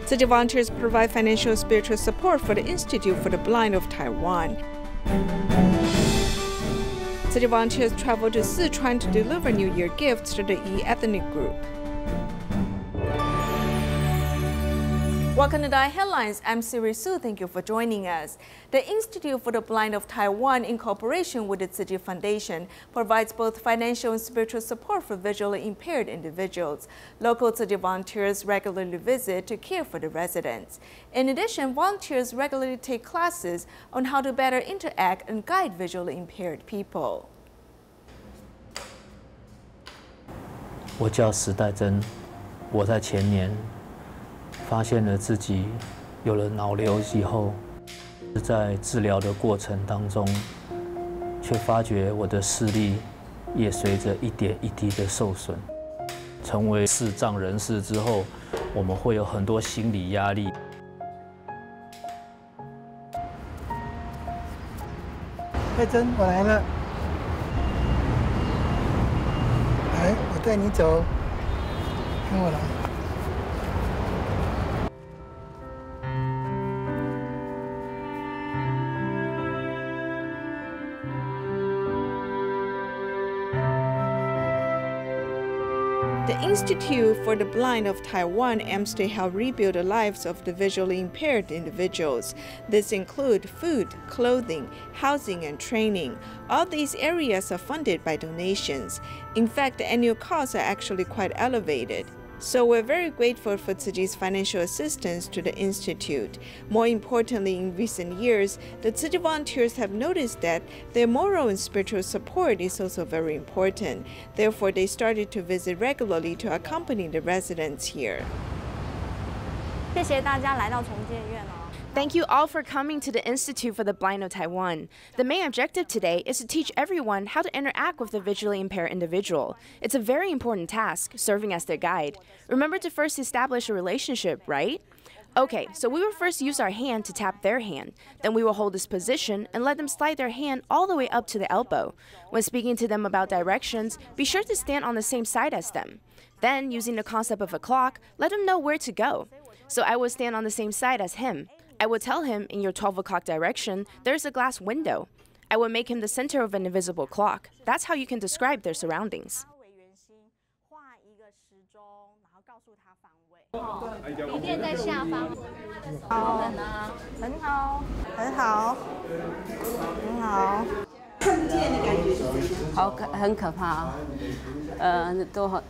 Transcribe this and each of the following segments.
City volunteers provide financial and spiritual support for the Institute for the Blind of Taiwan. City volunteers travel to Sichuan to deliver New Year gifts to the Yi ethnic group. Welcome to DaAi Headlines. I'm Siri Su. Thank you for joining us. The Institute for the Blind of Taiwan, in cooperation with the Tzu Foundation, provides both financial and spiritual support for visually impaired individuals. Local Tzu volunteers regularly visit to care for the residents. In addition, volunteers regularly take classes on how to better interact and guide visually impaired people. 我叫石代珍，我在前年 发现了自己有了脑瘤以后，在治疗的过程当中，却发觉我的视力也随着一点一滴的受损。成为视障人士之后，我们会有很多心理压力。佩珍，我来了，来，我带你走，跟我来。 The Institute for the Blind of Taiwan aims to help rebuild the lives of the visually impaired individuals. This includes food, clothing, housing, and training. All these areas are funded by donations. In fact, the annual costs are actually quite elevated. So we're very grateful for Tzu's financial assistance to the Institute. More importantly, in recent years, the Tzu volunteers have noticed that their moral and spiritual support is also very important. Therefore, they started to visit regularly to accompany the residents here. 谢谢大家来到重建院哦。 Thank you all for coming to the Institute for the Blind of Taiwan. The main objective today is to teach everyone how to interact with a visually impaired individual. It's a very important task, serving as their guide. Remember to first establish a relationship, right? Okay, so we will first use our hand to tap their hand. Then we will hold this position and let them slide their hand all the way up to the elbow. When speaking to them about directions, be sure to stand on the same side as them. Then, using the concept of a clock, let them know where to go. So I will stand on the same side as him. I will tell him in your 12 o'clock direction, there's a glass window. I will make him the center of an invisible clock. That's how you can describe their surroundings. 笔电在下方。好，很好，很好，很好。看不见的感觉是怎样？很可怕，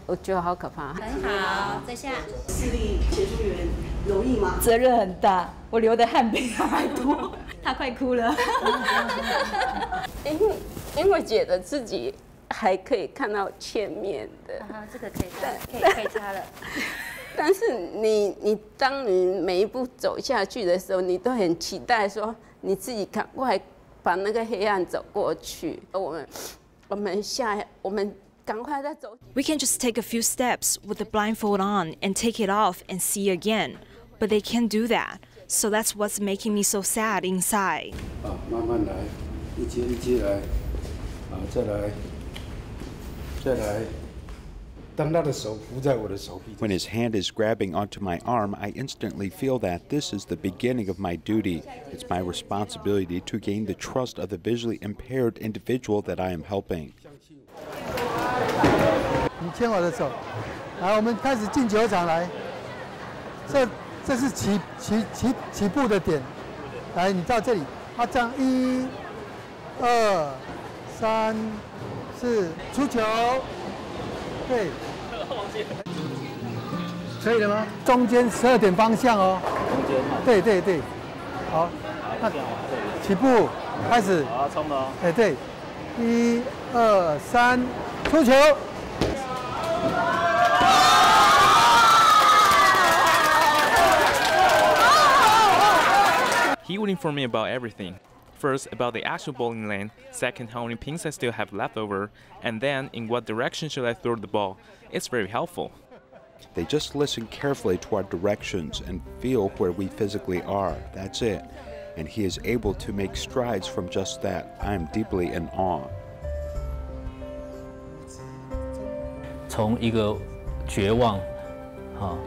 我觉得好可怕。很好，再下。视力协助员容易吗？责任很大，我流的汗比他还多，他快哭了。因为觉得自己还可以看到前面的。这个可以擦了。 但是当你每一步走下去的时候，你都很期待说你自己赶快把那个黑暗走过去。我们赶快再走。We can just take a few steps with the blindfold on and take it off and see again, but they can't do that. So that's what's making me so sad inside. 慢慢来，一阶一阶来，再来。 When his hand is grabbing onto my arm, I instantly feel that this is the beginning of my duty. It's my responsibility to gain the trust of the visually impaired individual that I am helping. 你牵我的手，来，我们开始进球场来。这是起步的点，来，你到这里，这样1、2、3、4，出球。 对，可以了吗？中间12点方向哦。对对对，好，那起步开始。好，冲了。哎，对，1、2、3，出球。He would inform me about everything. First, about the actual bowling lane, second, how many pins I still have left over, and then, in what direction should I throw the ball. It's very helpful. They just listen carefully to our directions and feel where we physically are. That's it. And he is able to make strides from just that. I am deeply in awe. 从一个绝望，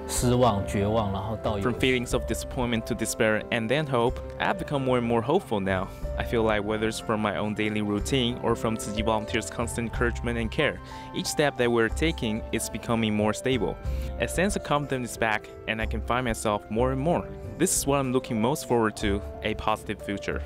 失望、绝望，然后到 From feelings of disappointment to despair and then hope, I've become more and more hopeful now. I feel like whether it's from my own daily routine or from Tzu Chi volunteers' constant encouragement and care, each step that we're taking is becoming more stable. A sense of confidence is back, and I can find myself more and more. This is what I'm looking most forward to, a positive future.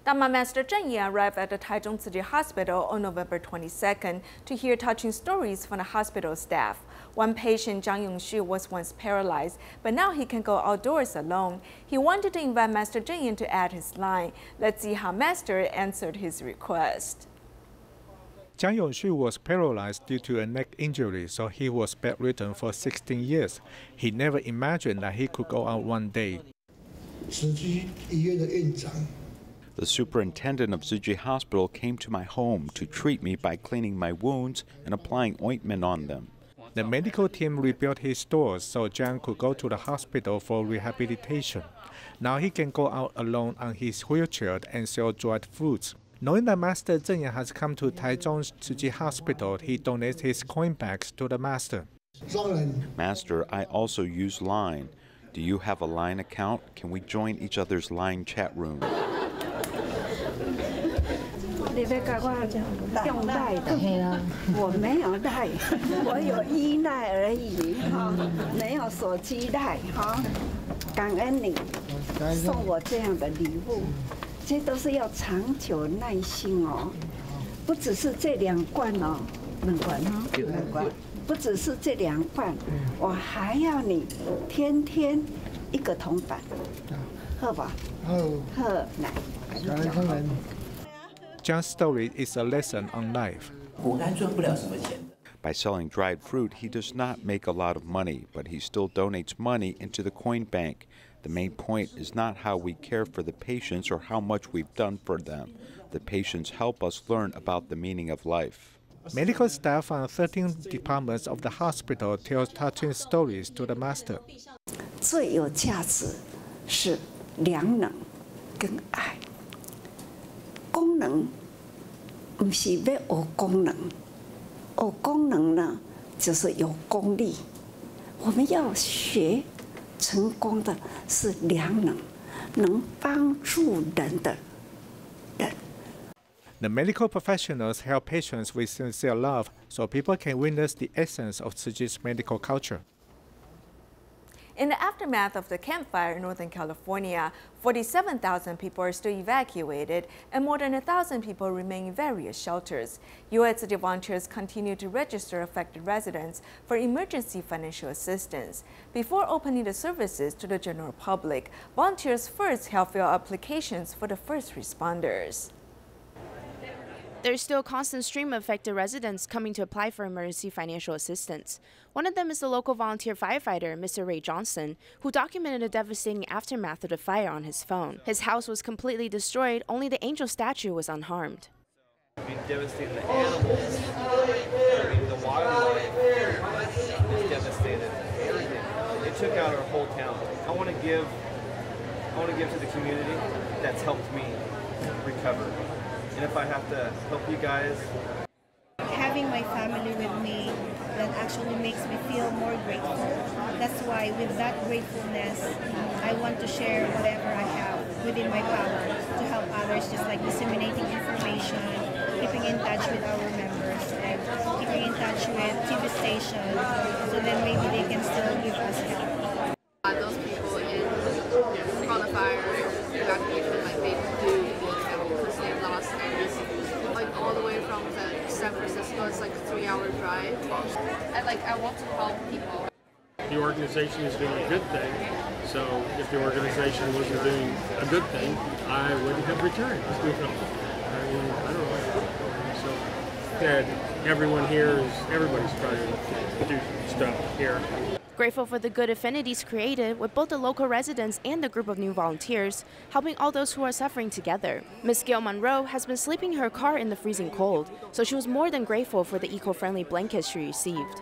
Dharma Master Zheng Yi arrived at the Taichung Tzu Chi Hospital on November 22nd to hear touching stories from the hospital staff. One patient, Zhang Yongshu, was once paralyzed, but now he can go outdoors alone. He wanted to invite Master Zheng Yi to add his line. Let's see how Master answered his request. Zhang Yongshu was paralyzed due to a neck injury, so he was bedridden for 16 years. He never imagined that he could go out one day. The superintendent of Tzu Chi Hospital came to my home to treat me by cleaning my wounds and applying ointment on them. The medical team rebuilt his doors so Zhang could go to the hospital for rehabilitation. Now he can go out alone on his wheelchair and sell dried fruits. Knowing that Master Zheng Yi has come to Taichung Tzu Chi Hospital, he donates his coin bags to the master. Master, I also use Line. Do you have a Line account? Can we join each other's Line chat room? 你要教我用赖的，我没有赖，我有依赖而已哈，没有手机赖哈。感恩你送我这样的礼物，这都是要长久耐心哦，不只是这2罐哦，2罐哦，2罐，不只是这2罐，我还要你天天1个铜板，喝吧，喝奶。Zhang's story is a lesson on life. By selling dried fruit, he does not make a lot of money, but he still donates money into the coin bank. The main point is not how we care for the patients or how much we've done for them. The patients help us learn about the meaning of life. Medical staff from 13 departments of the hospital tell touching stories to the master. 最有价值是良能跟爱。功能不是要学功能，学功能呢就是有功力。我们要学成功的是良能，能帮助人的人。The medical professionals help patients with sincere love so people can witness the essence of Tzu Chi's medical culture. In the aftermath of the campfire in Northern California, 47,000 people are still evacuated and more than 1,000 people remain in various shelters. U.S. volunteers continue to register affected residents for emergency financial assistance. Before opening the services to the general public, volunteers first help fill applications for the first responders. There's still a constant stream of affected residents coming to apply for emergency financial assistance. One of them is the local volunteer firefighter, Mr. Ray Johnson, who documented the devastating aftermath of the fire on his phone. His house was completely destroyed, only the angel statue was unharmed. Devastating the animals, the wildlife is devastated. Everything. It took out our whole town. I want to give to the community that's helped me recover. And if I have to help you guys. Having my family with me, that actually makes me feel more grateful. That's why with that gratefulness, I want to share whatever I have within my power to help others, just like disseminating information, keeping in touch with our members, and keeping in touch with TV stations, so then maybe they can still give us help. Those people in front of fire evacuation, like they do need help because they lost everything. Like all the way from San Francisco, it's like a 3-hour drive. And like I want to help people. The organization is doing a good thing, so if the organization wasn't doing a good thing, I wouldn't have returned. I don't know. So that everyone here everybody's trying to do stuff here. Grateful for the good affinities created with both the local residents and the group of new volunteers, helping all those who are suffering together. Miss Gail Monroe has been sleeping in her car in the freezing cold, so she was more than grateful for the eco-friendly blankets she received.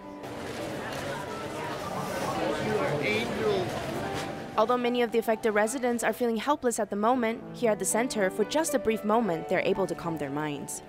Although many of the affected residents are feeling helpless at the moment, here at the center, for just a brief moment, they're able to calm their minds.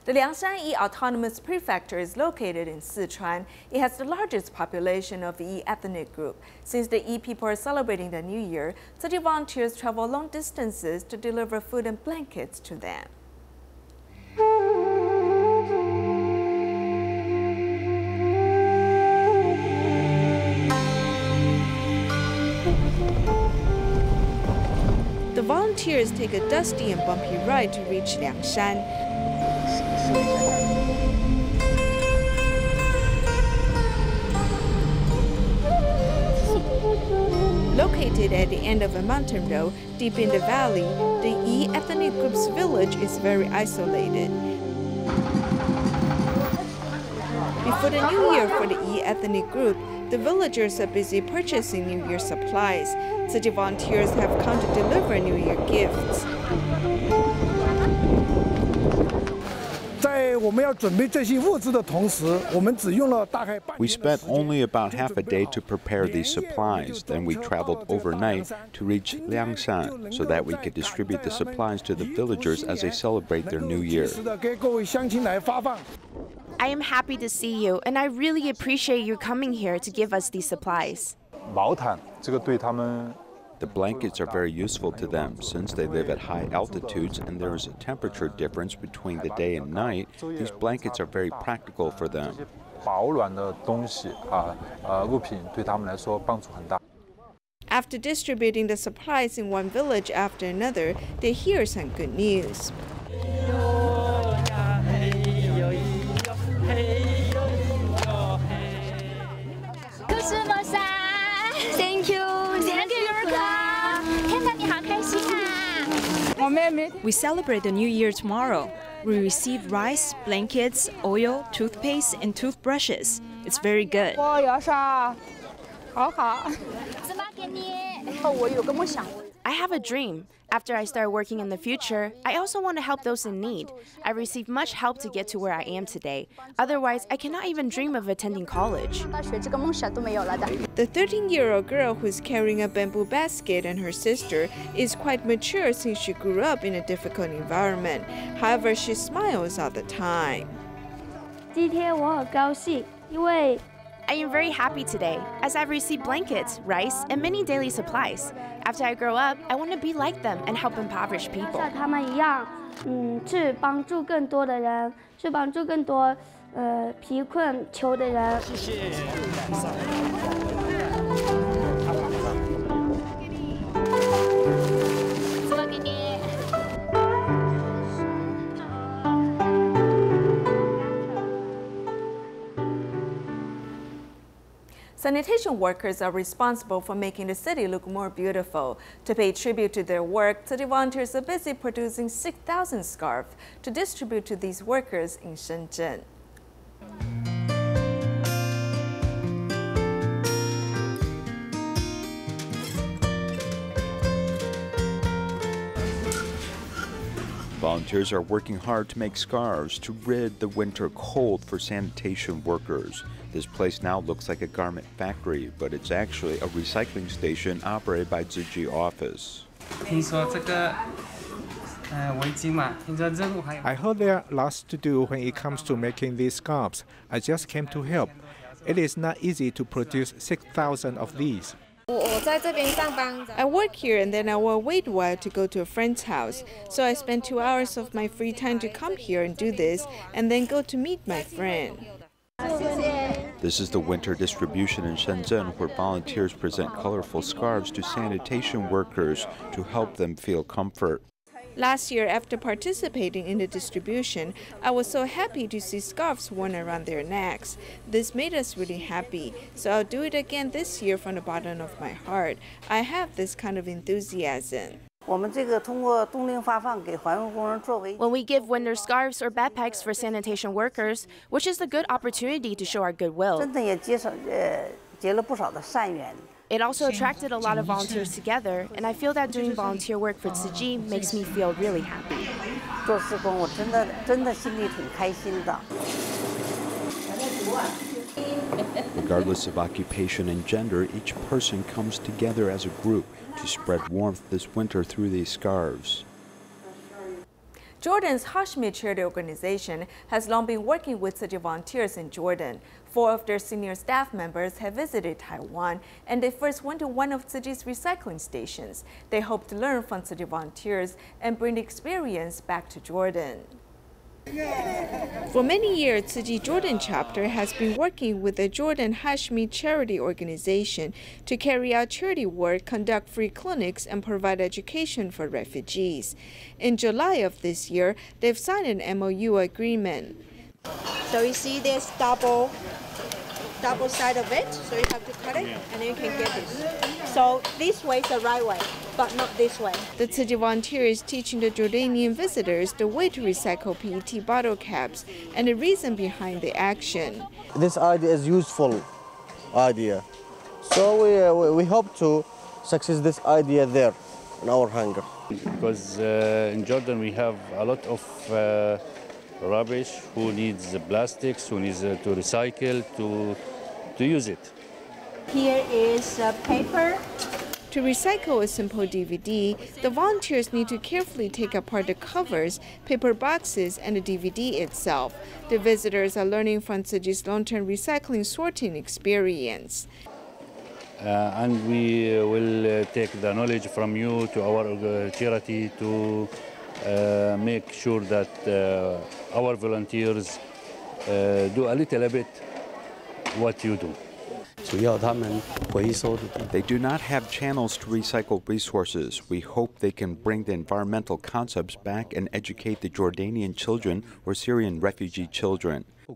The Liangshan Yi Autonomous Prefecture is located in Sichuan. It has the largest population of the Yi ethnic group. Since the Yi people are celebrating the New Year, city volunteers travel long distances to deliver food and blankets to them. The volunteers take a dusty and bumpy ride to reach Liangshan. Located at the end of a mountain road, deep in the valley, the Yi ethnic group's village is very isolated. Before the New Year for the Yi ethnic group, the villagers are busy purchasing New Year supplies. City volunteers have come to deliver New Year gifts. We spent only about half a day to prepare these supplies. Then we traveled overnight to reach Liangshan so that we could distribute the supplies to the villagers as they celebrate their New Year. I am happy to see you, and I really appreciate you coming here to give us these supplies. The blankets are very useful to them since they live at high altitudes and there is a temperature difference between the day and night. These blankets are very practical for them. After distributing the supplies in one village after another, they hear some good news. Thank you. We celebrate the New Year tomorrow. We receive rice, blankets, oil, toothpaste, and toothbrushes. It's very good. I have a dream. After I start working in the future, I also want to help those in need. I received much help to get to where I am today. Otherwise, I cannot even dream of attending college. The 13-year-old girl who is carrying a bamboo basket and her sister is quite mature since she grew up in a difficult environment. However, she smiles all the time. I am very happy today, as I've received blankets, rice, and many daily supplies. After I grow up, I want to be like them and help impoverished people. Sanitation workers are responsible for making the city look more beautiful. To pay tribute to their work, city volunteers are busy producing 6,000 scarves to distribute to these workers in Shenzhen. Volunteers are working hard to make scarves to rid the winter cold for sanitation workers. This place now looks like a garment factory, but it's actually a recycling station operated by Ziji office. I heard there are lots to do when it comes to making these scarves. I just came to help. It is not easy to produce 6,000 of these. I work here and then I will wait a while to go to a friend's house. So I spend 2 hours of my free time to come here and do this and then go to meet my friend. This is the winter distribution in Shenzhen where volunteers present colorful scarves to sanitation workers to help them feel comfort. Last year, after participating in the distribution, I was so happy to see scarves worn around their necks. This made us really happy, so I'll do it again this year from the bottom of my heart. I have this kind of enthusiasm. When we give winter scarves or backpacks for sanitation workers, which is a good opportunity to show our goodwill. It also attracted a lot of volunteers together, and I feel that doing volunteer work for Tzu Chi makes me feel really happy. Regardless of occupation and gender, each person comes together as a group to spread warmth this winter through these scarves. Jordan's Hashmi Charity Organization has long been working with Tzu Chi volunteers in Jordan. 4 of their senior staff members have visited Taiwan, and they first went to one of Tzu Chi's recycling stations. They hope to learn from Tzu Chi volunteers and bring the experience back to Jordan. For many years, Tzu Chi Jordan chapter has been working with the Jordan Hashmi Charity Organization to carry out charity work, conduct free clinics, and provide education for refugees. In July of this year, they've signed an MOU agreement. So you see this double side of it, so you have to cut it, and then you can get this. So this way is the right way, but not this way. The Tzu Chi volunteer is teaching the Jordanian visitors the way to recycle PET bottle caps and the reason behind the action. This idea is useful idea, so we hope to succeed this idea there in our hangar. Because in Jordan we have a lot of rubbish who needs plastics, who needs to recycle, to use it. Here is paper. To recycle a simple DVD, the volunteers need to carefully take apart the covers, paper boxes, and the DVD itself. The visitors are learning from Tzu Chi's long-term recycling sorting experience. And we will take the knowledge from you to our charity to make sure that our volunteers do a little bit what you do. They do not have channels to recycle resources. We hope they can bring the environmental concepts back and educate the Jordanian children or Syrian refugee children. So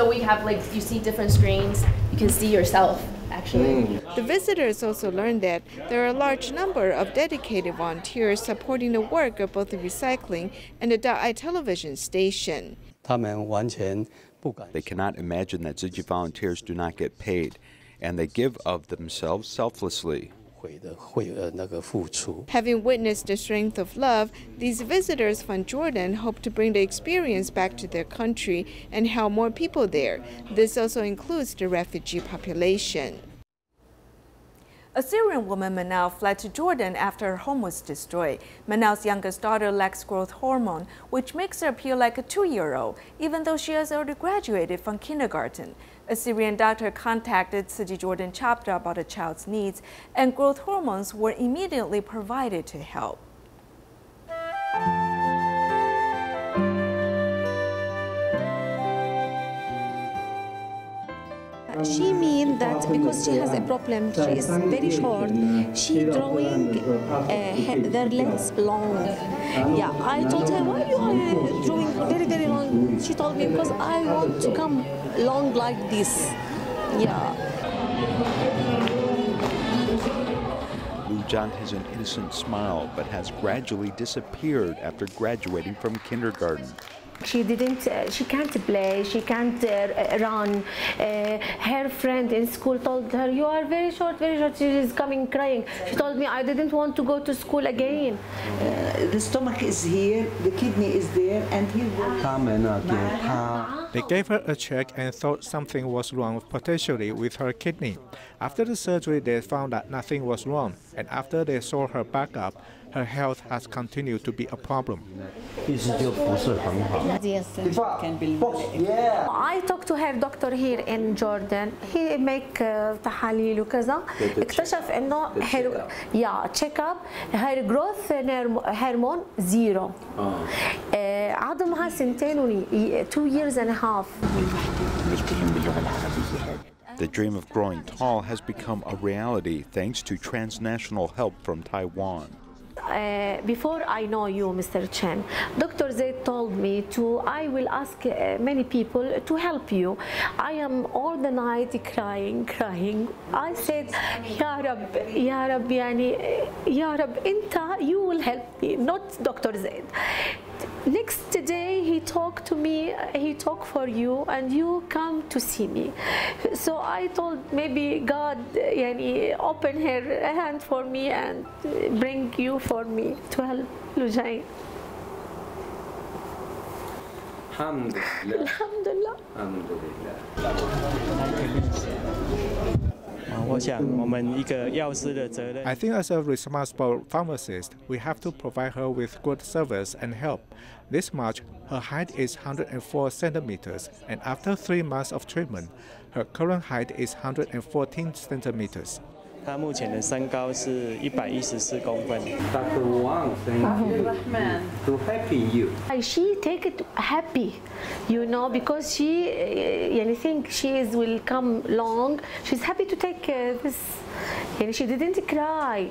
we have, like, you see different screens, you can see yourself, actually. The visitors also learned that there are a large number of dedicated volunteers supporting the work of both the recycling and the DaAi television station. They cannot imagine that Tzu Chi volunteers do not get paid, and they give of themselves selflessly. Having witnessed the strength of love, these visitors from Jordan hope to bring the experience back to their country and help more people there. This also includes the refugee population. A Syrian woman, Manal, fled to Jordan after her home was destroyed. Manal's youngest daughter lacks growth hormone, which makes her appear like a 2-year-old, even though she has already graduated from kindergarten. A Syrian doctor contacted Tzu Chi Jordan chapter about the child's needs, and growth hormones were immediately provided to help. She means that because she has a problem, she is very short, she drawing their legs long. Yeah, I told her, why you are drawing very, very long? She told me, because I want to come long like this. Yeah. Lujan has an innocent smile, but has gradually disappeared after graduating from kindergarten. She can't play, she can't run. Her friend in school told her, you are very short, very short. She is coming crying. She told me, I didn't want to go to school again. The stomach is here, the kidney is there, and he will... They gave her a check and thought something was wrong potentially with her kidney. After the surgery, they found that nothing was wrong, and after they saw her back up, her health has continued to be a problem. Yes. I talked to her doctor here in Jordan. He make تحاليل وكذا. اكتشف إنه check up her growth hormone 0. عضمها 2 years and a half. The dream of growing tall has become a reality thanks to transnational help from Taiwan. Before I know you, Mr. Chen, Dr. Zaid told me I will ask many people to help you. I am all the night crying. I said, Ya Rab, Inta, you will help me, not Dr. Zaid. Next day, he talked to me, he talked for you, and you come to see me. So I told maybe God open her hand for me and bring you for me to help Lujain. Alhamdulillah. I think as a responsible pharmacist, we have to provide her with good service and help. This March, her height is 104 centimeters, and after 3 months of treatment, her current height is 114 centimeters. 他目前的身高是114公分。 Dr. Wang, thank you. To happy you. She take it happy, you know, because she think she will come long. She's happy to take this. And she didn't cry.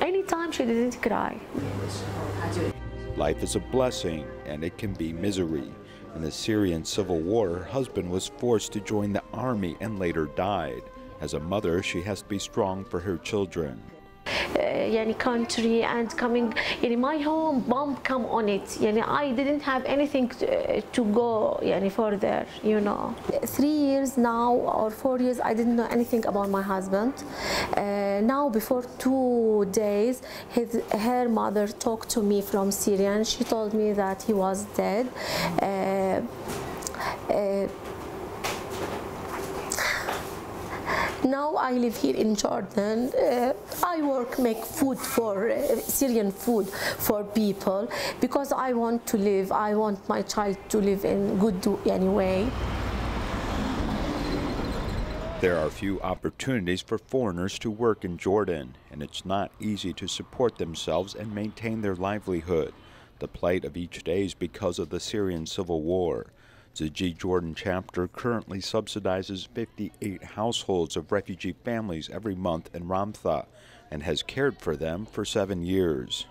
Anytime she didn't cry. Life is a blessing, and it can be misery. In the Syrian civil war, her husband was forced to join the army and later died. As a mother, she has to be strong for her children. Country and coming in my home, bomb come on it. I didn't have anything to go further, you know. 3 years now or 4 years, I didn't know anything about my husband. Now, before 2 days, her mother talked to me from Syria, and she told me that he was dead. Now I live here in Jordan. I work, make food for Syrian food for people because I want to live. I want my child to live in good way. There are few opportunities for foreigners to work in Jordan, and it's not easy to support themselves and maintain their livelihood. The plight of each day is because of the Syrian civil war. Ziji Jordan chapter currently subsidizes 58 households of refugee families every month in Ramtha and has cared for them for 7 years.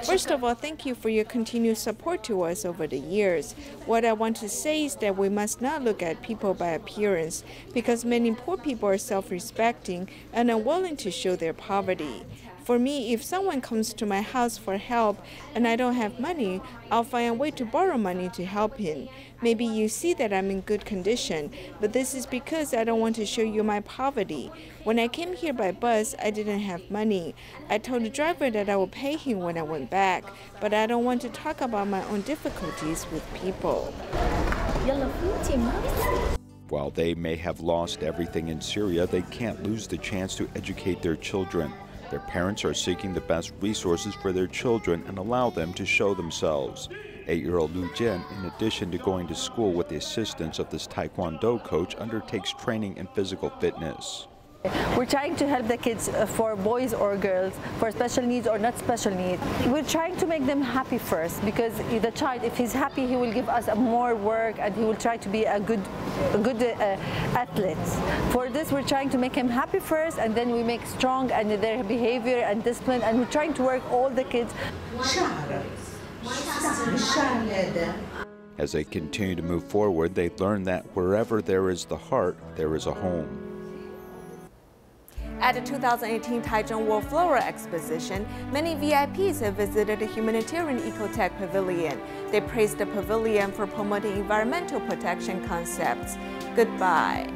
First of all, thank you for your continued support to us over the years. What I want to say is that we must not look at people by appearance, because many poor people are self-respecting and unwilling to show their poverty. For me, if someone comes to my house for help and I don't have money, I'll find a way to borrow money to help him. Maybe you see that I'm in good condition, but this is because I don't want to show you my poverty. When I came here by bus, I didn't have money. I told the driver that I would pay him when I went back, but I don't want to talk about my own difficulties with people. While they may have lost everything in Syria, they can't lose the chance to educate their children. Their parents are seeking the best resources for their children and allow them to show themselves. 8-year-old Lu Jian, in addition to going to school with the assistance of this Taekwondo coach, undertakes training in physical fitness. We're trying to help the kids for boys or girls, for special needs or not special needs. We're trying to make them happy first, because the child, if he's happy, he will give us more work and he will try to be a good athlete. For this, we're trying to make him happy first, and then we make strong and their behavior and discipline, and we're trying to work all the kids. As they continue to move forward, they learn that wherever there is the heart, there is a home. At the 2018 Taichung World Flora Exposition, many VIPs have visited the humanitarian Ecotech Pavilion. They praised the pavilion for promoting environmental protection concepts. Goodbye.